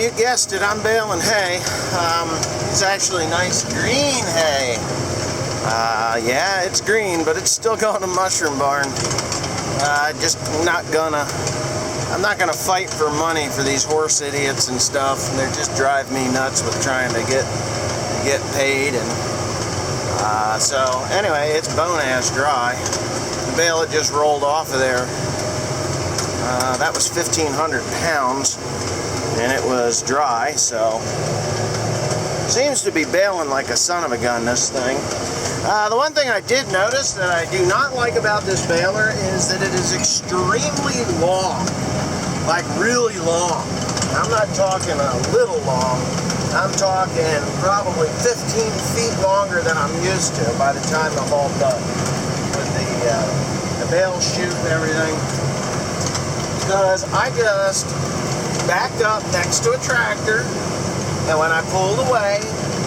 you guessed it, I'm baling hay. It's actually nice green hay. Yeah, it's green, but it's still going to mushroom barn. I'm not gonna fight for money for these horse idiots and stuff. And they just drive me nuts with trying to get paid. And so anyway, it's bone ass dry. The bale had just rolled off of there. That was 1,500 pounds, and it was dry. So seems to be baling like a son of a gun, this thing. The one thing I did notice that I do not like about this baler is that it is extremely long, like really long. I'm not talking a little long. I'm talking probably 15 feet longer than I'm used to by the time I'm all done with the bale chute and everything. Because I just backed up next to a tractor, and when I pulled away,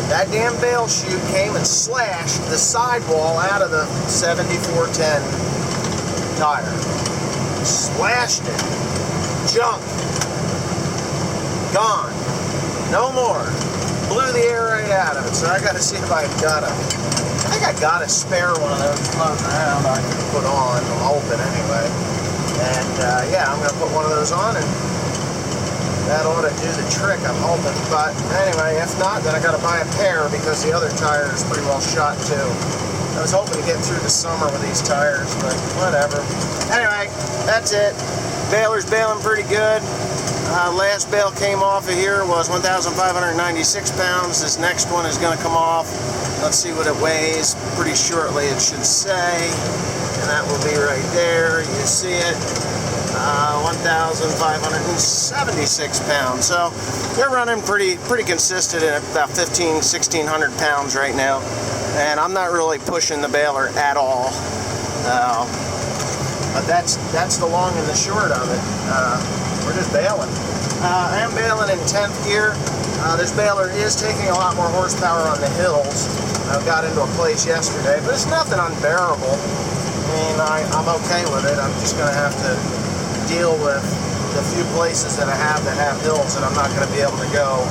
that damn bale chute came and slashed the sidewall out of the 7410 tire. Slashed it. Junk. Gone. No more. Blew the air right out of it. So I got to see if I got a spare one of those floating around I can put on. I'm hoping anyway. And yeah, I'm going to put one of those on, and that ought to do the trick, I'm hoping. But anyway, if not, then I got to buy a pair because the other tire is pretty well shot too. I was hoping to get through the summer with these tires, but whatever. Anyway, that's it. Baler's baling pretty good. Last bale came off of here was 1,596 pounds. This next one is going to come off. Let's see what it weighs. Pretty shortly it should say. And that will be right there. You see it. 1,576 pounds. So they're running pretty consistent at about 1,600 pounds right now. And I'm not really pushing the baler at all. But that's the long and the short of it. We're just baling. I am baling in 10th gear. This baler is taking a lot more horsepower on the hills. I got into a place yesterday, but it's nothing unbearable. I mean, I'm okay with it. I'm just going to have to deal with the few places that I have hills that I'm not going to be able to go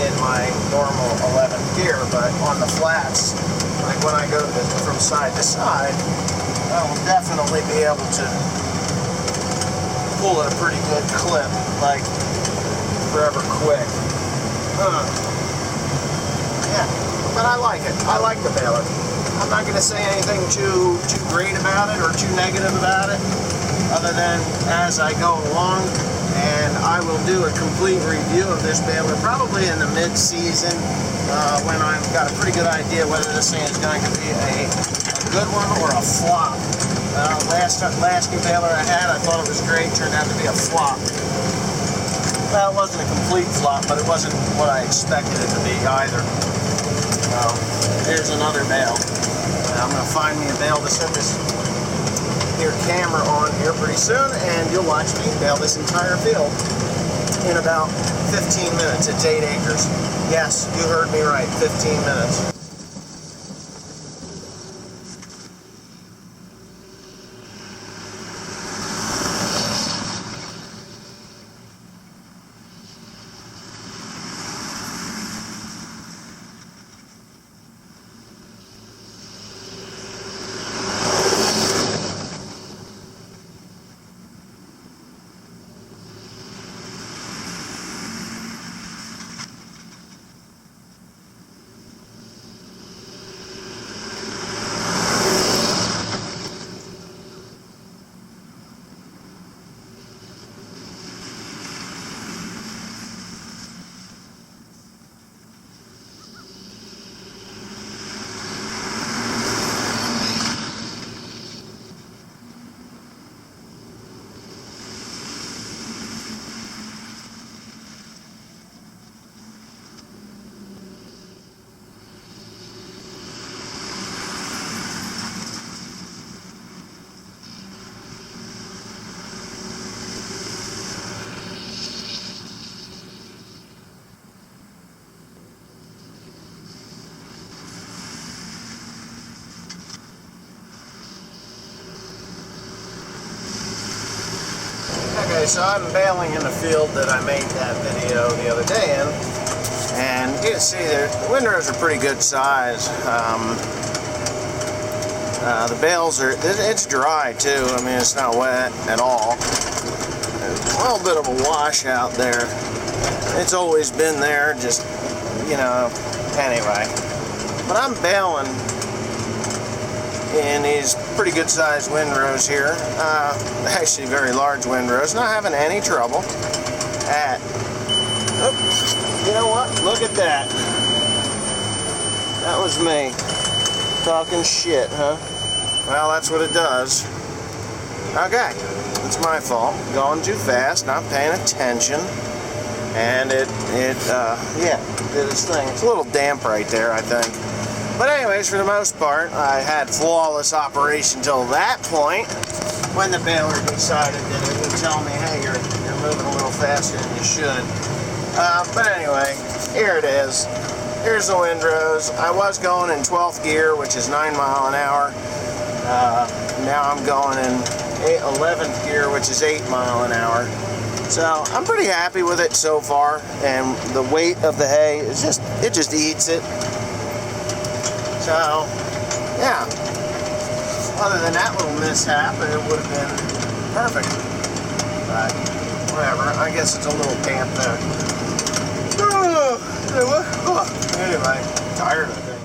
in my normal 11th gear. But on the flats, like when I go from side to side, I will definitely be able to pull at a pretty good clip, like forever quick. Yeah, but I like it. I like the baler. I'm not going to say anything too great about it or too negative about it, other than as I go along, and I will do a complete review of this baler probably in the mid-season when I've got a pretty good idea whether this thing is going to be a good one or a flop. Last new baler I had, I thought it was great, turned out to be a flop. Well, it wasn't a complete flop, but it wasn't what I expected it to be either. Here's another bale. I'm going to find me a bale to set this here camera on here pretty soon, and you'll watch me bale this entire field in about 15 minutes. It's 8 acres. Yes, you heard me right, 15 minutes. Anyway, so I'm baling in the field that I made that video the other day in, and you can see the windrows are pretty good size. The bales are, it's dry too, I mean it's not wet at all. There's a little bit of a washout there. It's always been there, just, you know, anyway. But I'm baling in these pretty good sized windrows here. Actually very large windrows, not having any trouble at, you know what, look at that. That was me talking shit, huh? Well, that's what it does. Okay, it's my fault. Going too fast, not paying attention, and it did its thing. It's a little damp right there, I think. But anyways, for the most part, I had flawless operation till that point, when the baler decided that it would tell me, hey, you're moving a little faster than you should. But anyway, here it is. Here's the windrows. I was going in 12th gear, which is 9 miles an hour. Now I'm going in 11th gear, which is 8 miles an hour. So I'm pretty happy with it so far, and the weight of the hay is it just eats it. So yeah, other than that little mishap, it would have been perfect. But whatever, I guess it's a little damp there. Anyway, tired of it.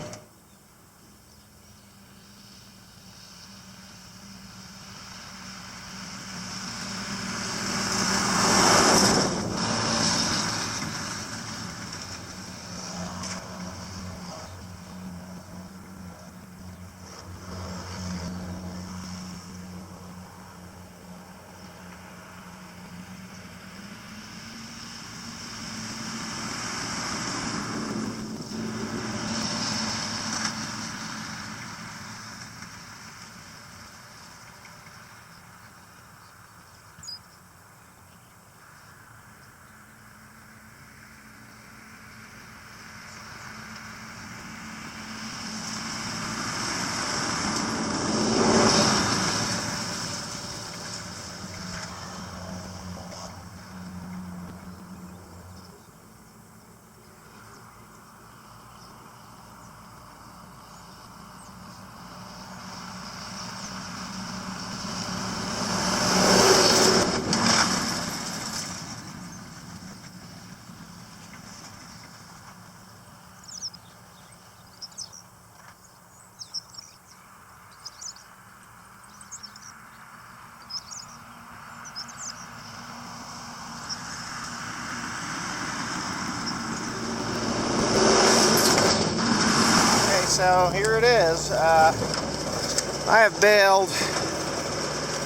So here it is. I have baled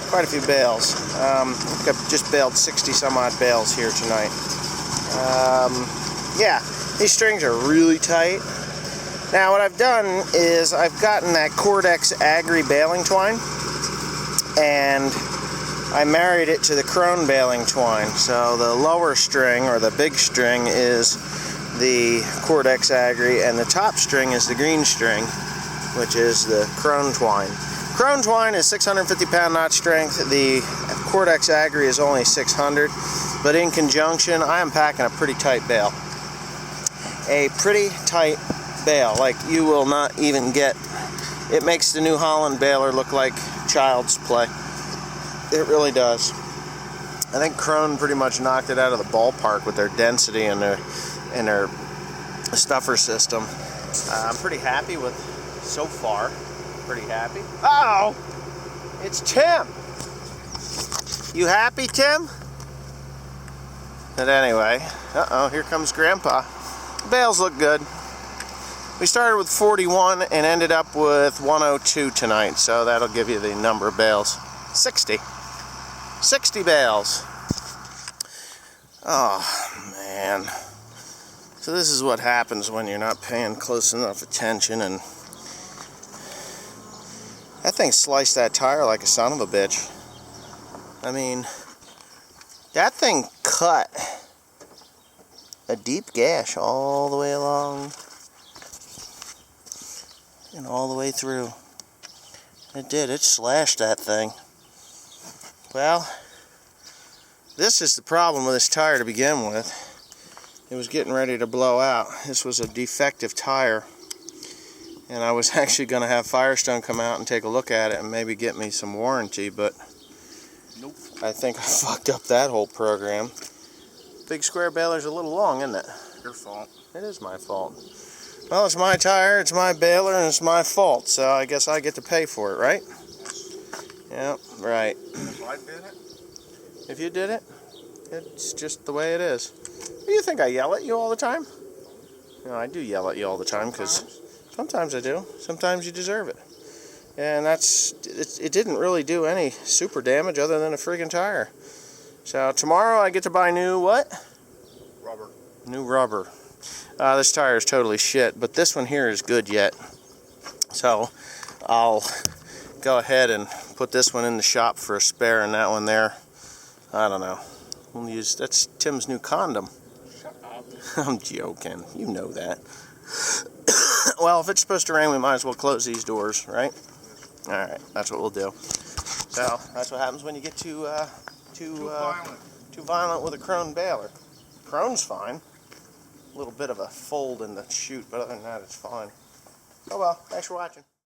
quite a few bales. I've just baled 60 some odd bales here tonight. Yeah, these strings are really tight. Now what I've done is I've gotten that Cordex Agri baling twine, and I married it to the Krone Baling twine. So the lower string, or the big string, is the Cordex Agri, and the top string is the green string, which is the Krone twine. Krone twine is 650 pound knot strength. The Cordex Agri is only 600, but in conjunction I am packing a pretty tight bale. A pretty tight bale, like you will not even get. It makes the New Holland baler look like child's play. It really does. I think Krone pretty much knocked it out of the ballpark with their density and their stuffer system. I'm pretty happy with so far. Pretty happy. Uh-oh! It's Tim! You happy, Tim? But anyway, uh-oh, here comes Grandpa. The bales look good. We started with 41 and ended up with 102 tonight, so that'll give you the number of bales. 60. 60 bales. Oh, man. So this is what happens when you're not paying close enough attention, and that thing sliced that tire like a son of a bitch. I mean, that thing cut a deep gash all the way along and all the way through. It did. It slashed that thing. Well, This is the problem with this tire to begin with. It was getting ready to blow out. This was a defective tire. And I was actually going to have Firestone come out and take a look at it and maybe get me some warranty, but nope. I think I fucked up that whole program. Big square baler's a little long, isn't it? Your fault. It is my fault. Well, it's my tire, it's my baler, and it's my fault, so I guess I get to pay for it, right? Yep, right. If I did it? If you did it, it's just the way it is. You think I yell at you all the time? No, I do yell at you all the time, because sometimes I do. Sometimes you deserve it. And it didn't really do any super damage other than a friggin' tire. So tomorrow I get to buy new what? Rubber. New rubber. This tire is totally shit, but this one here is good yet. So I'll go ahead and put this one in the shop for a spare, and that one there, I don't know. We'll use, that's Tim's new condom. Shut up. I'm joking. You know that. Well, if it's supposed to rain, we might as well close these doors, right? Alright, that's what we'll do. So, that's what happens when you get too violent with a Krone baler. Krone's fine. A little bit of a fold in the chute, but other than that, it's fine. Oh well, thanks for watching.